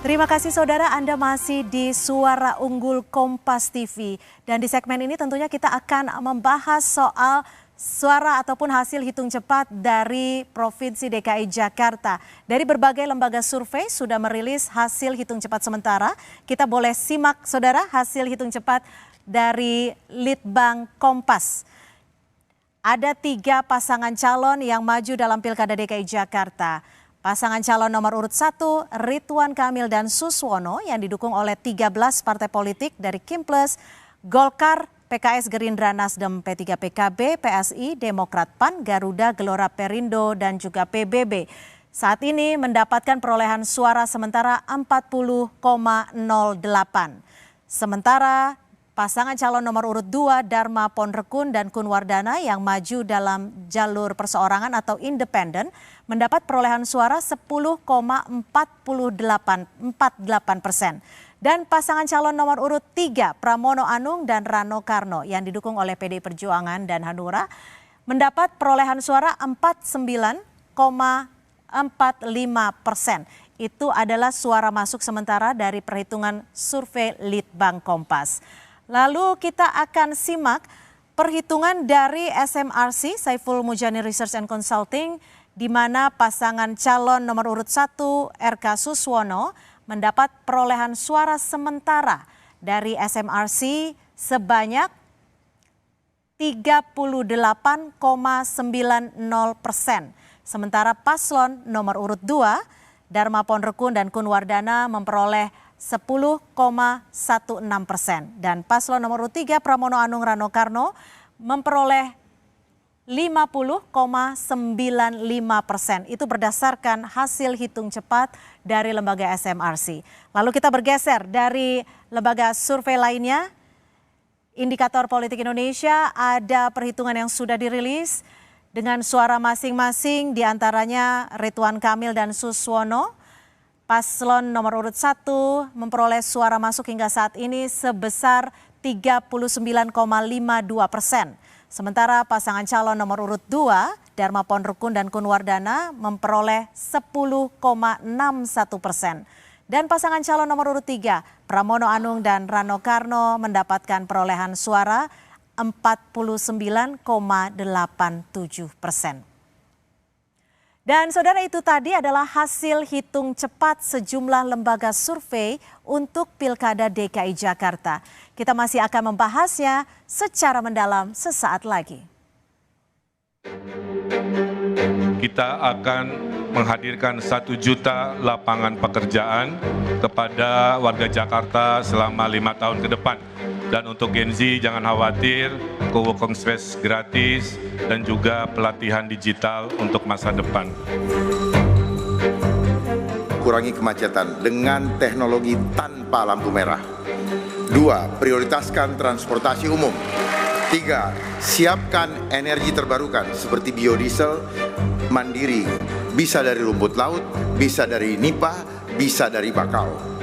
Terima kasih saudara, Anda masih di Suara Unggul Kompas TV. Dan di segmen ini tentunya kita akan membahas soal suara ataupun hasil hitung cepat dari Provinsi DKI Jakarta. Dari berbagai lembaga survei sudah merilis hasil hitung cepat sementara. Kita boleh simak saudara hasil hitung cepat dari Litbang Kompas. Ada 3 pasangan calon yang maju dalam Pilkada DKI Jakarta. Pasangan calon nomor urut 1, Ridwan Kamil dan Suswono yang didukung oleh 13 partai politik dari Kimples, Golkar, PKS, Gerindra, Nasdem, P3, PKB, PSI, Demokrat, PAN, Garuda, Gelora Perindo, dan juga PBB. Saat ini mendapatkan perolehan suara sementara 40,08. Sementara pasangan calon nomor urut 2, Dharma Ponrekun dan Kunwardana yang maju dalam jalur perseorangan atau independen mendapat perolehan suara 10,48%. Dan pasangan calon nomor urut 3, Pramono Anung dan Rano Karno yang didukung oleh PDI Perjuangan dan Hanura mendapat perolehan suara 49,45%. Itu adalah suara masuk sementara dari perhitungan survei Litbang Kompas. Lalu kita akan simak perhitungan dari SMRC, Saiful Mujani Research and Consulting, di mana pasangan calon nomor urut 1, RK Suswono, mendapat perolehan suara sementara dari SMRC sebanyak 38,90%. Sementara paslon nomor urut 2, Dharma Ponrekun dan Kunwardana memperoleh 10,16%. Dan paslon nomor urut 3, Pramono Anung Rano Karno memperoleh 50,95%. Itu berdasarkan hasil hitung cepat dari lembaga SMRC. Lalu kita bergeser dari lembaga survei lainnya. Indikator Politik Indonesia, ada perhitungan yang sudah dirilis dengan suara masing-masing, diantaranya Ridwan Kamil dan Suswono. Paslon nomor urut 1 memperoleh suara masuk hingga saat ini sebesar 39,52%. Sementara pasangan calon nomor urut 2, Dharma Ponrekun dan Kunwardana memperoleh 10,61%. Dan pasangan calon nomor urut 3, Pramono Anung dan Rano Karno mendapatkan perolehan suara 49,87%. Dan saudara, itu tadi adalah hasil hitung cepat sejumlah lembaga survei untuk Pilkada DKI Jakarta. Kita masih akan membahasnya secara mendalam sesaat lagi. Kita akan menghadirkan 1 juta lapangan pekerjaan kepada warga Jakarta selama 5 tahun ke depan. Dan untuk Gen Z jangan khawatir, co-working space gratis dan juga pelatihan digital untuk masa depan. Kurangi kemacetan dengan teknologi tanpa lampu merah. 2, prioritaskan transportasi umum. 3, siapkan energi terbarukan seperti biodiesel mandiri. Bisa dari rumput laut, bisa dari nipah, bisa dari bakau.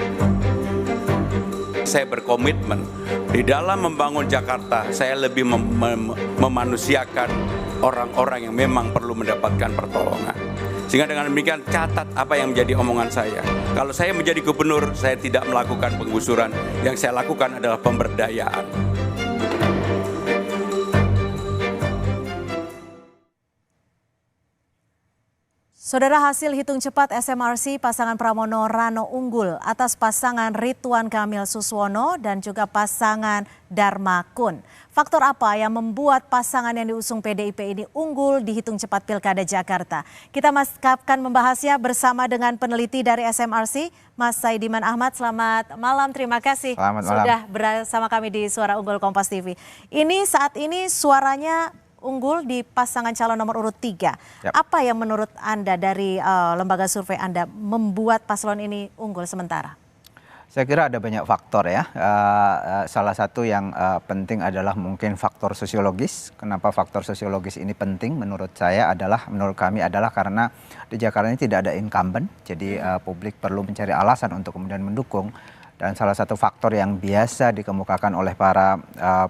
Saya berkomitmen di dalam membangun Jakarta, saya lebih memanusiakan orang-orang yang memang perlu mendapatkan pertolongan. Sehingga dengan demikian catat apa yang menjadi omongan saya. Kalau saya menjadi gubernur, saya tidak melakukan penggusuran. Yang saya lakukan adalah pemberdayaan. Saudara, hasil hitung cepat SMRC, pasangan Pramono Rano unggul atas pasangan Ridwan Kamil Suswono dan juga pasangan Dharma Kun. Faktor apa yang membuat pasangan yang diusung PDIP ini unggul di hitung cepat Pilkada Jakarta? Kita akan membahasnya bersama dengan peneliti dari SMRC, Mas Saidiman Ahmad. Selamat malam, terima kasih sudah bersama kami di Suara Unggul Kompas TV. Ini saat ini suaranya unggul di pasangan calon nomor urut 3. Yep. Apa yang menurut Anda dari lembaga survei Anda membuat paslon ini unggul sementara? Saya kira ada banyak faktor ya. Salah satu yang penting adalah mungkin faktor sosiologis. Kenapa faktor sosiologis ini penting menurut kami adalah karena di Jakarta ini tidak ada incumbent. Jadi publik perlu mencari alasan untuk kemudian mendukung. Dan salah satu faktor yang biasa dikemukakan oleh para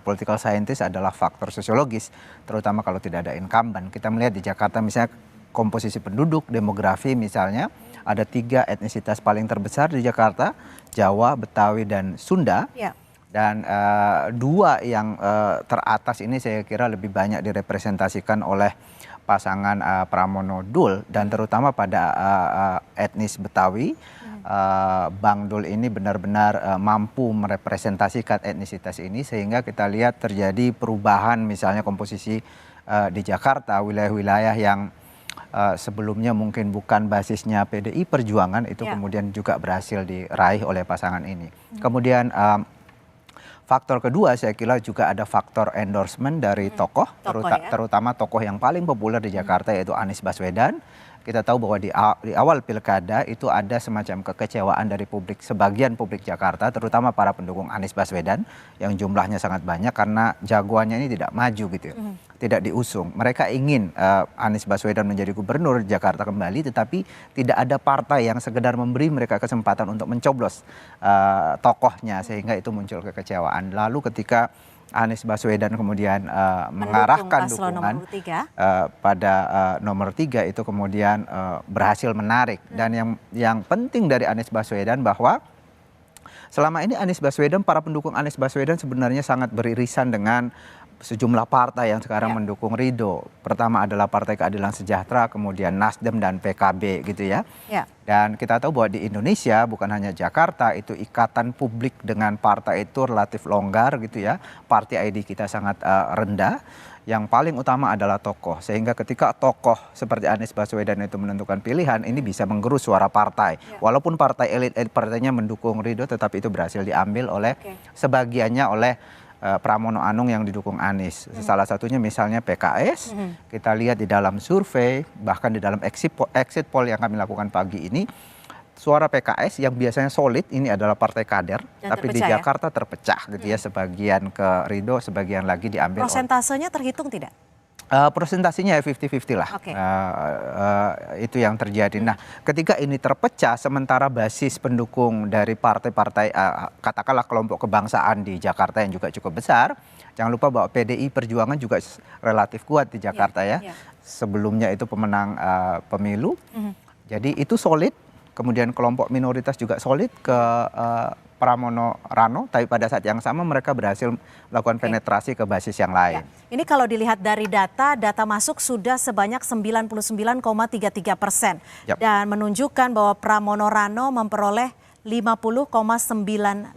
political scientist adalah faktor sosiologis, terutama kalau tidak ada incumbent. Kita melihat di Jakarta misalnya komposisi penduduk, demografi misalnya, ada 3 etnisitas paling terbesar di Jakarta, Jawa, Betawi, dan Sunda. Ya. Dan 2 yang teratas ini saya kira lebih banyak direpresentasikan oleh pasangan Pramono Dul, dan terutama pada etnis Betawi. Bang Dul ini benar-benar mampu merepresentasikan etnisitas ini, sehingga kita lihat terjadi perubahan misalnya komposisi di Jakarta, wilayah-wilayah yang sebelumnya mungkin bukan basisnya PDI Perjuangan itu kemudian juga berhasil diraih oleh pasangan ini. Kemudian faktor kedua saya kira juga ada faktor endorsement dari tokoh, terutama tokoh yang paling populer di Jakarta yaitu Anies Baswedan. Kita tahu bahwa di awal pilkada itu ada semacam kekecewaan dari publik, sebagian publik Jakarta, terutama para pendukung Anies Baswedan yang jumlahnya sangat banyak karena jagoannya ini tidak maju gitu, tidak diusung. Mereka ingin Anies Baswedan menjadi gubernur Jakarta kembali, tetapi tidak ada partai yang sekedar memberi mereka kesempatan untuk mencoblos tokohnya, sehingga itu muncul kekecewaan. Lalu ketika Anies Baswedan kemudian mengarahkan dukungan pada nomor 3 itu kemudian berhasil menarik. Dan yang penting dari Anies Baswedan bahwa selama ini Anies Baswedan, para pendukung Anies Baswedan sebenarnya sangat beririsan dengan sejumlah partai yang sekarang mendukung Ridho. Pertama adalah Partai Keadilan Sejahtera, kemudian Nasdem dan PKB gitu ya. Dan kita tahu bahwa di Indonesia bukan hanya Jakarta, itu ikatan publik dengan partai itu relatif longgar gitu ya. Party ID kita sangat rendah. Yang paling utama adalah tokoh. Sehingga ketika tokoh seperti Anies Baswedan itu menentukan pilihan, ini bisa menggerus suara partai. Walaupun partai elit partainya mendukung Ridho, tetapi itu berhasil diambil oleh sebagiannya oleh Pramono Anung yang didukung Anies. Salah satunya misalnya PKS, kita lihat di dalam survei, bahkan di dalam exit poll yang kami lakukan pagi ini, suara PKS yang biasanya solid ini adalah partai kader, tapi di Jakarta terpecah gitu ya, sebagian ke Ridho, sebagian lagi diambil. Prosentasenya terhitung tidak? Presentasinya ya 50-50 lah, itu yang terjadi. Nah, ketika ini terpecah, sementara basis pendukung dari partai-partai, katakanlah kelompok kebangsaan di Jakarta yang juga cukup besar, jangan lupa bahwa PDI Perjuangan juga relatif kuat di Jakarta ya. Sebelumnya itu pemenang pemilu, jadi itu solid. Kemudian kelompok minoritas juga solid ke Pramono Rano, tapi pada saat yang sama mereka berhasil melakukan penetrasi ke basis yang lain. Ini kalau dilihat dari data masuk sudah sebanyak 99,33% dan menunjukkan bahwa Pramono Rano memperoleh 50,95%.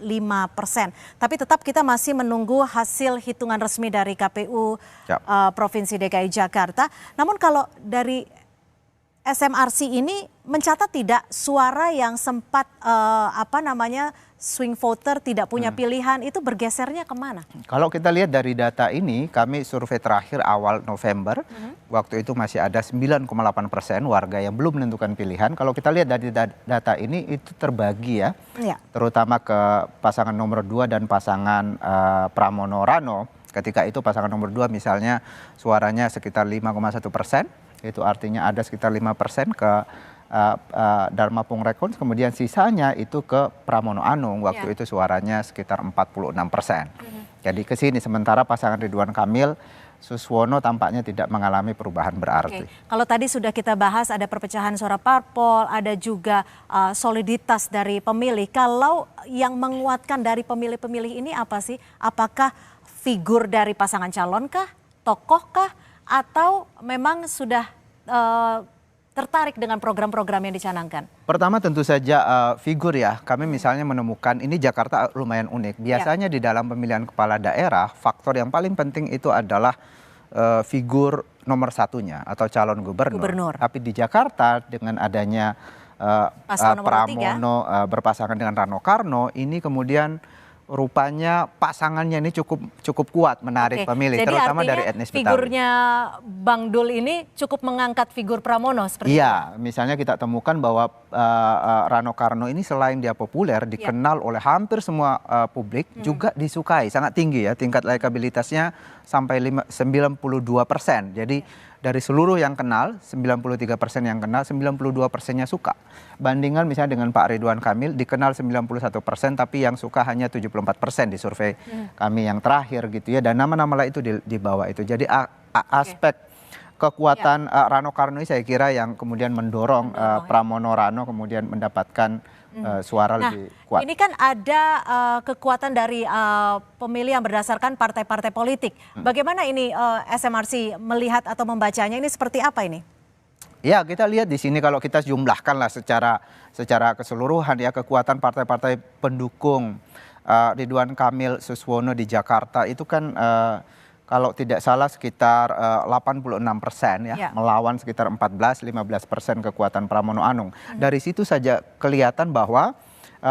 Tapi tetap kita masih menunggu hasil hitungan resmi dari KPU Provinsi DKI Jakarta. Namun kalau dari SMRC ini mencatat tidak suara yang sempat swing voter tidak punya pilihan itu bergesernya kemana? Kalau kita lihat dari data ini, kami survei terakhir awal November, waktu itu masih ada 9,8% warga yang belum menentukan pilihan. Kalau kita lihat dari data ini itu terbagi ya, terutama ke pasangan nomor 2 dan pasangan Pramono Rano. Ketika itu pasangan nomor 2 misalnya suaranya sekitar 5,1%, itu artinya ada sekitar 5% ke Dharma Pungrekon, kemudian sisanya itu ke Pramono Anung, waktu itu suaranya sekitar 46%. Jadi ke sini, sementara pasangan Ridwan Kamil, Suswono tampaknya tidak mengalami perubahan berarti. Kalau tadi sudah kita bahas ada perpecahan suara parpol, ada juga soliditas dari pemilih. Kalau yang menguatkan dari pemilih-pemilih ini apa sih? Apakah figur dari pasangan calon kah, tokoh kah, atau memang sudah tertarik dengan program-program yang dicanangkan? Pertama tentu saja figur ya. Kami misalnya menemukan ini Jakarta lumayan unik. Biasanya di dalam pemilihan kepala daerah, faktor yang paling penting itu adalah figur nomor satunya atau calon gubernur. Tapi di Jakarta dengan adanya Pramono berpasangan dengan Rano Karno, ini kemudian rupanya pasangannya ini cukup kuat menarik pemilih, jadi terutama dari etnis Betawi. Figurnya Bang Dul ini cukup mengangkat figur Pramono seperti itu? Iya, misalnya kita temukan bahwa Rano Karno ini selain dia populer, dikenal oleh hampir semua publik, juga disukai, sangat tinggi ya, tingkat elektabilitasnya sampai 92%. Jadi dari seluruh yang kenal, 93% yang kenal, 92%-nya suka. Bandingan misalnya dengan Pak Ridwan Kamil, dikenal 91%, tapi yang suka hanya 74% di survei kami yang terakhir gitu ya. Dan nama-nama lain itu di bawah itu. Jadi aspek kekuatan Rano Karno ini saya kira yang kemudian mendorong Pramono Rano kemudian mendapatkan suara lebih kuat. Ini kan ada kekuatan dari pemilih yang berdasarkan partai-partai politik. Bagaimana ini SMRC melihat atau membacanya, ini seperti apa ini? Ya, kita lihat di sini kalau kita jumlahkanlah secara keseluruhan ya kekuatan partai-partai pendukung Ridwan Kamil Suswono di Jakarta itu kan kalau tidak salah sekitar 86% ya, melawan sekitar 14-15% kekuatan Pramono Anung. Dari situ saja kelihatan bahwa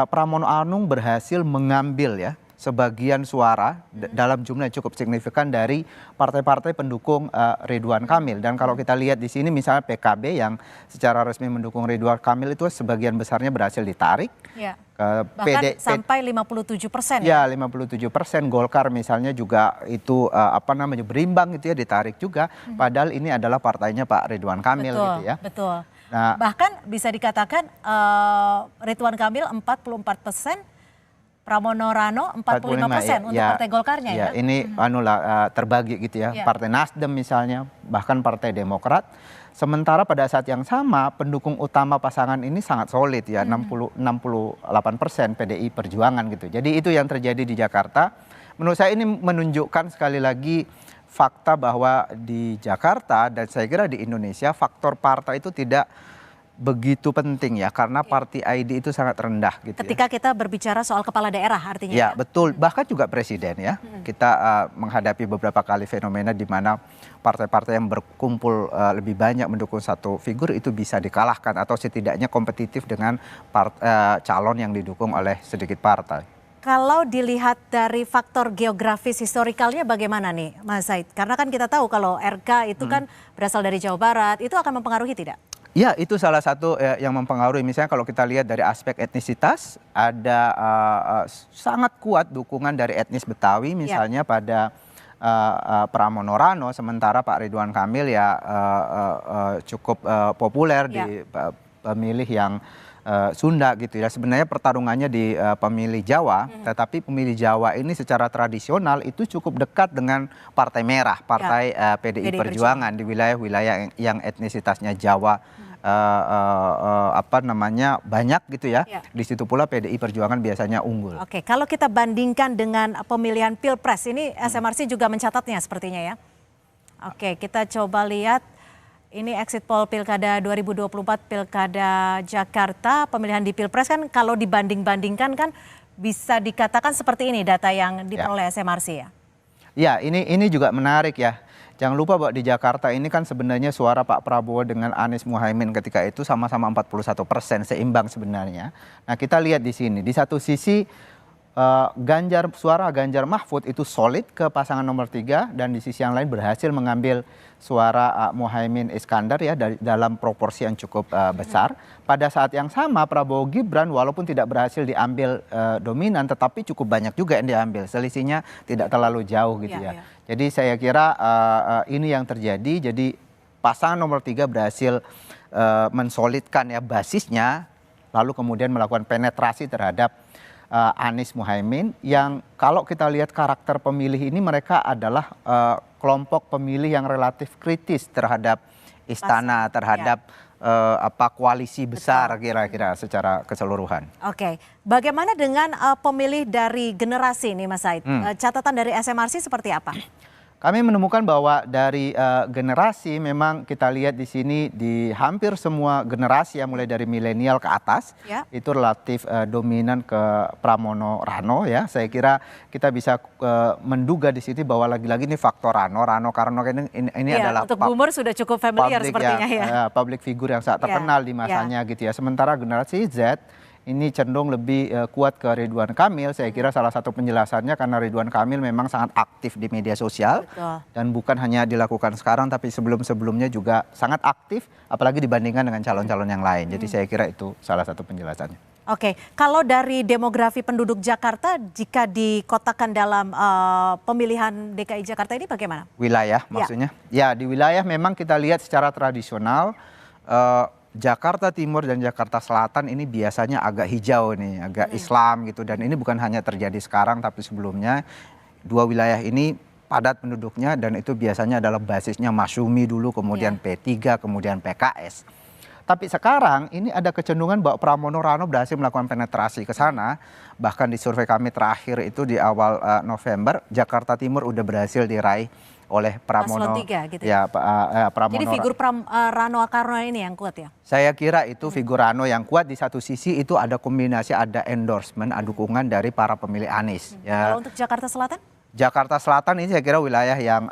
Pramono Anung berhasil mengambil ya sebagian suara dalam jumlah yang cukup signifikan dari partai-partai pendukung Ridwan Kamil. Dan kalau kita lihat di sini misalnya PKB yang secara resmi mendukung Ridwan Kamil itu sebagian besarnya berhasil ditarik. Ya. Bahkan sampai 57%. Ya, 57%. Golkar misalnya juga itu berimbang gitu ya, ditarik juga. Padahal ini adalah partainya Pak Ridwan Kamil gitu ya. Betul. Nah, bahkan bisa dikatakan Ridwan Kamil 44%. Pramono Rano 45% untuk Partai Golkarnya ya. Ini terbagi gitu ya. Partai Nasdem misalnya, bahkan Partai Demokrat. Sementara pada saat yang sama pendukung utama pasangan ini sangat solid ya, 68% PDI Perjuangan gitu. Jadi itu yang terjadi di Jakarta. Menurut saya ini menunjukkan sekali lagi fakta bahwa di Jakarta dan saya kira di Indonesia faktor partai itu tidak begitu penting ya, karena party ID itu sangat rendah gitu. Ketika kita berbicara soal kepala daerah artinya. Ya, betul, bahkan juga presiden ya. Kita menghadapi beberapa kali fenomena di mana partai-partai yang berkumpul lebih banyak mendukung satu figur itu bisa dikalahkan atau setidaknya kompetitif dengan calon yang didukung oleh sedikit partai. Kalau dilihat dari faktor geografis historikalnya bagaimana nih Mas Zaid? Karena kan kita tahu kalau RK itu kan berasal dari Jawa Barat, itu akan mempengaruhi tidak? Ya, itu salah satu yang mempengaruhi. Misalnya kalau kita lihat dari aspek etnisitas, ada sangat kuat dukungan dari etnis Betawi misalnya pada Pramono Rano, sementara Pak Ridwan Kamil ya cukup populer di pemilih yang Sunda gitu ya. Sebenarnya pertarungannya di pemilih Jawa, tetapi pemilih Jawa ini secara tradisional itu cukup dekat dengan Partai Merah, Partai PDI Perjuangan di wilayah-wilayah yang etnisitasnya Jawa banyak gitu ya. Di situ pula PDI Perjuangan biasanya unggul. Oke, kalau kita bandingkan dengan pemilihan Pilpres ini SMRC juga mencatatnya sepertinya ya. Oke, kita coba lihat. Ini exit poll Pilkada 2024 Pilkada Jakarta, pemilihan di Pilpres kan kalau dibanding-bandingkan kan bisa dikatakan seperti ini data yang diperoleh SMRC ya. Ya, ini juga menarik ya. Jangan lupa bahwa di Jakarta ini kan sebenarnya suara Pak Prabowo dengan Anies Muhaimin ketika itu sama-sama 41%, seimbang sebenarnya. Nah, kita lihat di sini, di satu sisi suara Ganjar Mahfud itu solid ke pasangan nomor 3 dan di sisi yang lain berhasil mengambil suara Muhaimin Iskandar ya dalam proporsi yang cukup besar. Pada saat yang sama Prabowo Gibran walaupun tidak berhasil diambil dominan tetapi cukup banyak juga yang diambil. Selisihnya tidak terlalu jauh gitu ya. Jadi saya kira ini yang terjadi. Jadi pasangan nomor 3 berhasil mensolidkan ya basisnya lalu kemudian melakukan penetrasi terhadap Anies Muhaimin yang kalau kita lihat karakter pemilih ini mereka adalah kelompok pemilih yang relatif kritis terhadap istana, terhadap koalisi besar kira-kira secara keseluruhan. Oke, bagaimana dengan pemilih dari generasi ini Mas Zaid? Catatan dari SMRC seperti apa? Kami menemukan bahwa dari generasi memang kita lihat di sini di hampir semua generasi yang mulai dari milenial ke atas itu relatif dominan ke Pramono Rano ya. Saya kira kita bisa menduga di sini bahwa lagi-lagi ini faktor Rano Karno ini adalah untuk boomer sudah cukup familiar sepertinya ya. Public figure yang sangat terkenal di masanya gitu ya. Sementara generasi Z ini cenderung lebih kuat ke Ridwan Kamil. Saya kira salah satu penjelasannya karena Ridwan Kamil memang sangat aktif di media sosial. Dan bukan hanya dilakukan sekarang tapi sebelum-sebelumnya juga sangat aktif apalagi dibandingkan dengan calon-calon yang lain. Jadi saya kira itu salah satu penjelasannya. Oke, kalau dari demografi penduduk Jakarta jika dikotakan dalam pemilihan DKI Jakarta ini bagaimana? Wilayah maksudnya? Ya, di wilayah memang kita lihat secara tradisional Jakarta Timur dan Jakarta Selatan ini biasanya agak hijau nih, agak Islam gitu. Dan ini bukan hanya terjadi sekarang tapi sebelumnya dua wilayah ini padat penduduknya dan itu biasanya adalah basisnya Masyumi dulu, kemudian P3, kemudian PKS. Tapi sekarang ini ada kecenderungan bahwa Pramono Rano berhasil melakukan penetrasi ke sana. Bahkan di survei kami terakhir itu di awal November, Jakarta Timur udah berhasil diraih oleh Pramono. Paslon 3 gitu Ya, Pramono. Jadi figur Rano Karno ini yang kuat ya? Saya kira itu figur Rano yang kuat. Di satu sisi itu ada kombinasi, ada endorsement, ada dukungan dari para pemilih Anies. Ya. Kalau untuk Jakarta Selatan? Jakarta Selatan ini saya kira wilayah yang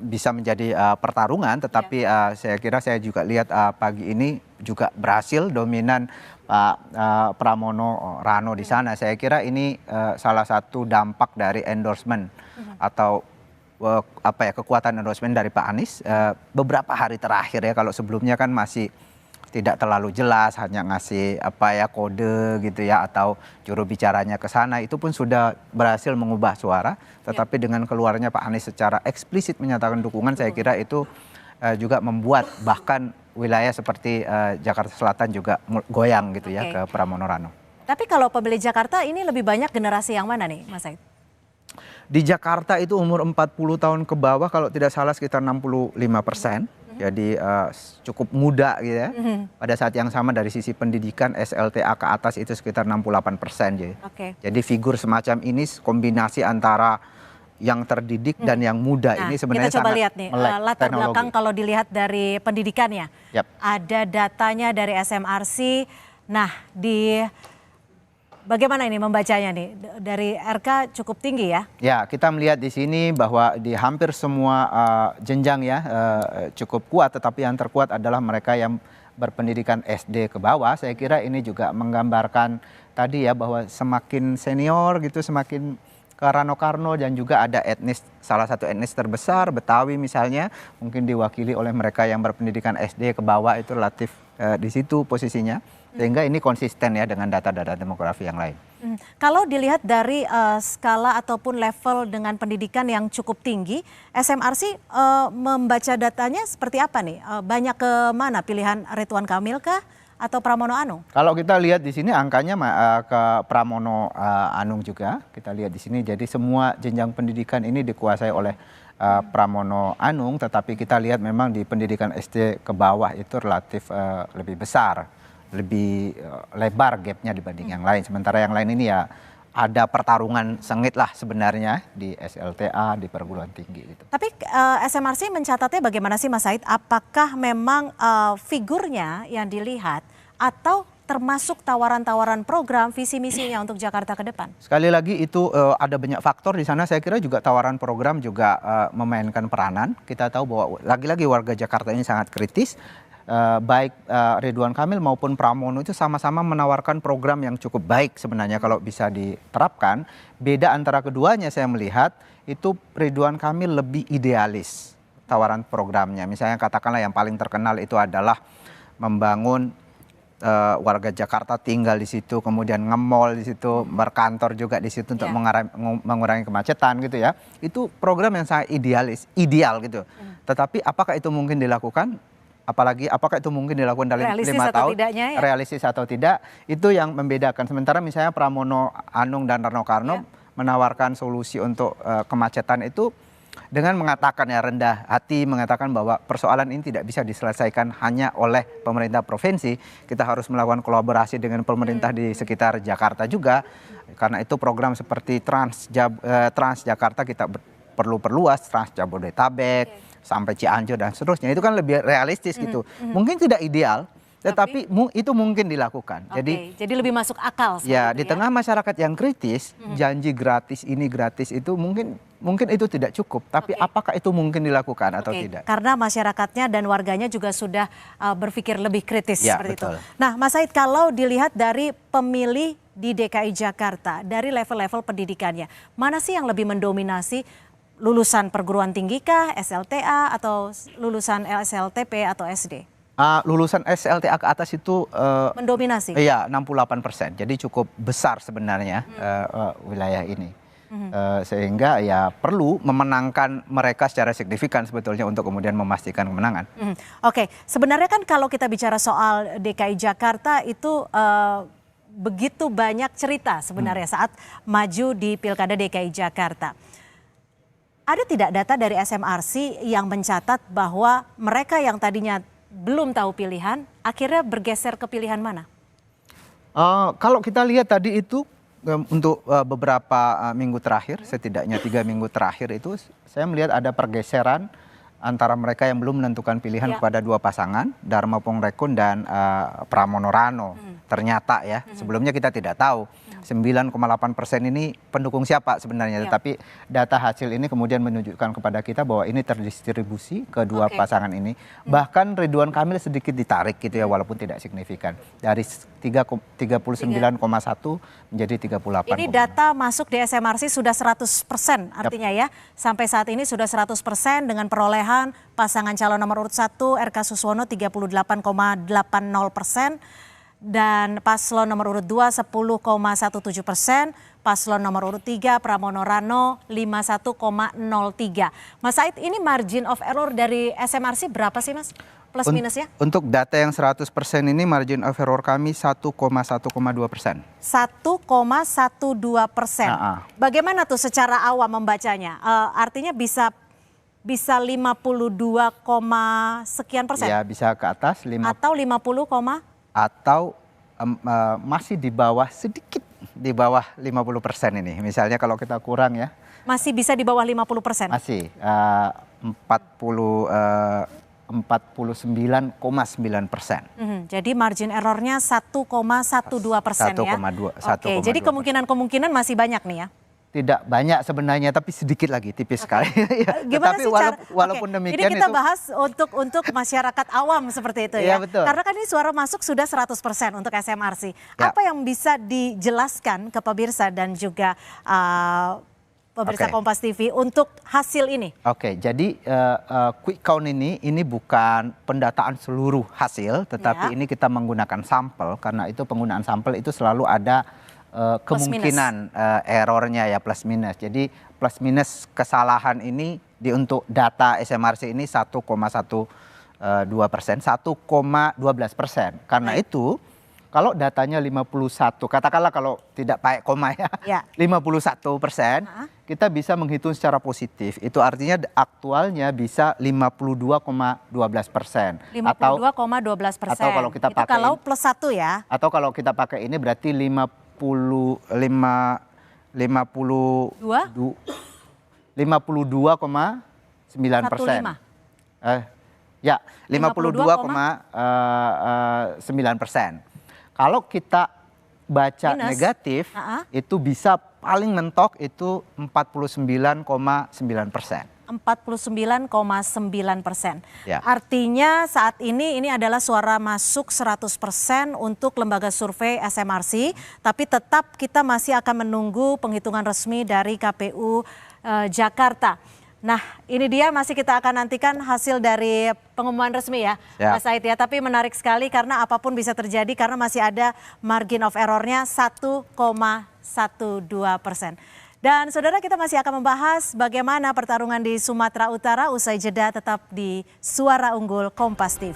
bisa menjadi pertarungan, tetapi saya kira saya juga lihat pagi ini juga berhasil dominan Pak Pramono Rano di sana. Saya kira ini salah satu dampak dari endorsement atau kekuatan endorsement dari Pak Anies beberapa hari terakhir ya. Kalau sebelumnya kan masih tidak terlalu jelas, hanya ngasih kode gitu ya, atau juru bicaranya ke sana, itu pun sudah berhasil mengubah suara. Tetapi dengan keluarnya Pak Anies secara eksplisit menyatakan dukungan, saya kira itu juga membuat bahkan wilayah seperti Jakarta Selatan juga goyang gitu ya ke Pramono Rano. Tapi kalau pemilih Jakarta ini lebih banyak generasi yang mana nih Mas Said? Di Jakarta itu umur 40 tahun ke bawah, kalau tidak salah sekitar 65%. Jadi cukup muda gitu ya. Pada saat yang sama dari sisi pendidikan SLTA ke atas itu sekitar 68%. Jadi figur semacam ini kombinasi antara yang terdidik dan yang muda ini sebenarnya kita coba sangat lihat nih latar teknologi. belakang kalau dilihat dari pendidikannya. Ada datanya dari SMRC. Nah, bagaimana ini membacanya nih? Dari RK cukup tinggi ya? Ya, kita melihat di sini bahwa di hampir semua jenjang ya cukup kuat, tetapi yang terkuat adalah mereka yang berpendidikan SD ke bawah. Saya kira ini juga menggambarkan tadi ya bahwa semakin senior gitu, semakin ke Rano Karno, dan juga ada salah satu etnis terbesar Betawi misalnya, mungkin diwakili oleh mereka yang berpendidikan SD ke bawah, itu relatif di situ posisinya. Sehingga ini konsisten ya dengan data-data demografi yang lain. Kalau dilihat dari skala ataupun level dengan pendidikan yang cukup tinggi, SMRC membaca datanya seperti apa nih? Banyak ke mana? Pilihan Ridwan Kamil kah atau Pramono Anung? Kalau kita lihat di sini angkanya ke Pramono Anung juga. Kita lihat di sini, jadi semua jenjang pendidikan ini dikuasai oleh Pramono Anung, tetapi kita lihat memang di pendidikan SD ke bawah itu relatif lebih besar. Lebih lebar gapnya dibanding yang lain. Sementara yang lain ini ya ada pertarungan sengit lah sebenarnya di SLTA, di perguruan tinggi gitu. Tapi SMRC mencatatnya bagaimana sih Mas Said? Apakah memang figurnya yang dilihat atau termasuk tawaran-tawaran program visi misinya untuk Jakarta ke depan? Sekali lagi itu ada banyak faktor di sana. Saya kira juga tawaran program juga memainkan peranan. Kita tahu bahwa lagi-lagi warga Jakarta ini sangat kritis. Baik Ridwan Kamil maupun Pramono itu sama-sama menawarkan program yang cukup baik sebenarnya kalau bisa diterapkan. Beda antara keduanya saya melihat itu Ridwan Kamil lebih idealis tawaran programnya. Misalnya katakanlah yang paling terkenal itu adalah membangun warga Jakarta tinggal di situ, kemudian nge-mall di situ, berkantor juga di situ untuk mengurangi kemacetan gitu ya. Itu program yang sangat ideal gitu. Tetapi apakah itu mungkin dilakukan? Apalagi apakah itu mungkin dilakukan dalam 5 tahun, realistis atau tidak, itu yang membedakan. Sementara misalnya Pramono Anung dan Rano Karno menawarkan solusi untuk kemacetan itu dengan mengatakan ya rendah hati, mengatakan bahwa persoalan ini tidak bisa diselesaikan hanya oleh pemerintah provinsi, kita harus melakukan kolaborasi dengan pemerintah di sekitar Jakarta juga. Karena itu program seperti Trans Jakarta kita perlu perluas, Trans Jabodetabek, sampai Cianjur dan seterusnya, itu kan lebih realistis gitu. Mungkin tidak ideal, tetapi itu mungkin dilakukan. Jadi lebih masuk akal. Ya, di tengah masyarakat yang kritis, janji gratis ini gratis itu mungkin itu tidak cukup. Tapi apakah itu mungkin dilakukan atau tidak? Karena masyarakatnya dan warganya juga sudah berpikir lebih kritis seperti betul. itu. Nah, Mas Said, kalau dilihat dari pemilih di DKI Jakarta, dari level-level pendidikannya, mana sih yang lebih mendominasi? Lulusan perguruan tinggi kah, SLTA, atau lulusan SLTP atau SD? Lulusan SLTA ke atas itu mendominasi? Iya, 68%. Jadi cukup besar sebenarnya wilayah ini. Sehingga ya perlu memenangkan mereka secara signifikan sebetulnya untuk kemudian memastikan kemenangan. Sebenarnya kan kalau kita bicara soal DKI Jakarta itu begitu banyak cerita sebenarnya saat maju di Pilkada DKI Jakarta. Ada tidak data dari SMRC yang mencatat bahwa mereka yang tadinya belum tahu pilihan, akhirnya bergeser ke pilihan mana? Kalau kita lihat tadi itu untuk beberapa minggu terakhir, setidaknya 3 minggu terakhir itu saya melihat ada pergeseran antara mereka yang belum menentukan pilihan kepada 2 pasangan, Dharma Pongrekun dan Pramono Rano. Ternyata ya, sebelumnya kita tidak tahu 9,8% ini pendukung siapa sebenarnya, tetapi data hasil ini kemudian menunjukkan kepada kita bahwa ini terdistribusi ke 2 pasangan ini. Bahkan Ridwan Kamil sedikit ditarik gitu ya, walaupun tidak signifikan. Dari 39,1 menjadi 38. Ini data masuk di SMRC sudah 100% artinya ya. Sampai saat ini sudah 100% dengan perolehan pasangan calon nomor urut 1 RK Suswono 38,80%. Dan paslon nomor urut 2 10,17%, paslon nomor urut 3 Pramono Rano 51,03. Mas Said, ini margin of error dari SMRC berapa sih Mas? Plus minusnya? Untuk data yang 100% ini margin of error kami 1,1,2%. 1,12%. Bagaimana tuh secara awam membacanya? Artinya bisa 52, sekian persen? Ya, bisa ke atas. Atau 50, atau masih di bawah, sedikit di bawah 50% ini. Misalnya kalau kita kurang ya. Masih bisa di bawah 50%? Masih 49,9%. Jadi margin errornya 1,12% ya? 1,2. Oke, jadi kemungkinan masih banyak nih ya? Tidak banyak sebenarnya, tapi sedikit lagi, tipis sekali. Gimana Tapi sih walaupun demikian ini kita itu, bahas untuk masyarakat awam seperti itu ya. Iya, betul. Karena kan ini suara masuk sudah 100% untuk SMRC. Ya. Apa yang bisa dijelaskan ke pemirsa dan juga pemirsa Kompas TV untuk hasil ini? Oke, jadi quick count ini bukan pendataan seluruh hasil, tetapi ini kita menggunakan sampel, karena itu penggunaan sampel itu selalu ada kemungkinan errornya ya, plus minus. Jadi plus minus kesalahan ini untuk data SMRC ini 1,12%, 1,12%. Karena itu kalau datanya 51, katakanlah kalau tidak pakai koma ya, 51%, kita bisa menghitung secara positif. Itu artinya aktualnya bisa 52,12%. 52,12%. Atau kalau kita pakai, kalau plus 1 ya. Atau kalau kita pakai ini berarti 52,9%. Ya, 52,9%. Kalau kita baca minus, negatif, itu bisa paling mentok itu 49,9%. 49,9%. Ya. Artinya saat ini adalah suara masuk 100% untuk lembaga survei SMRC, tapi tetap kita masih akan menunggu penghitungan resmi dari KPU Jakarta. Nah, ini dia masih kita akan nantikan hasil dari pengumuman resmi ya, Mas Said ya. Tapi menarik sekali karena apapun bisa terjadi karena masih ada margin of error-nya 1,12%. Dan saudara, kita masih akan membahas bagaimana pertarungan di Sumatera Utara usai jeda, tetap di Suara Unggul Kompas TV.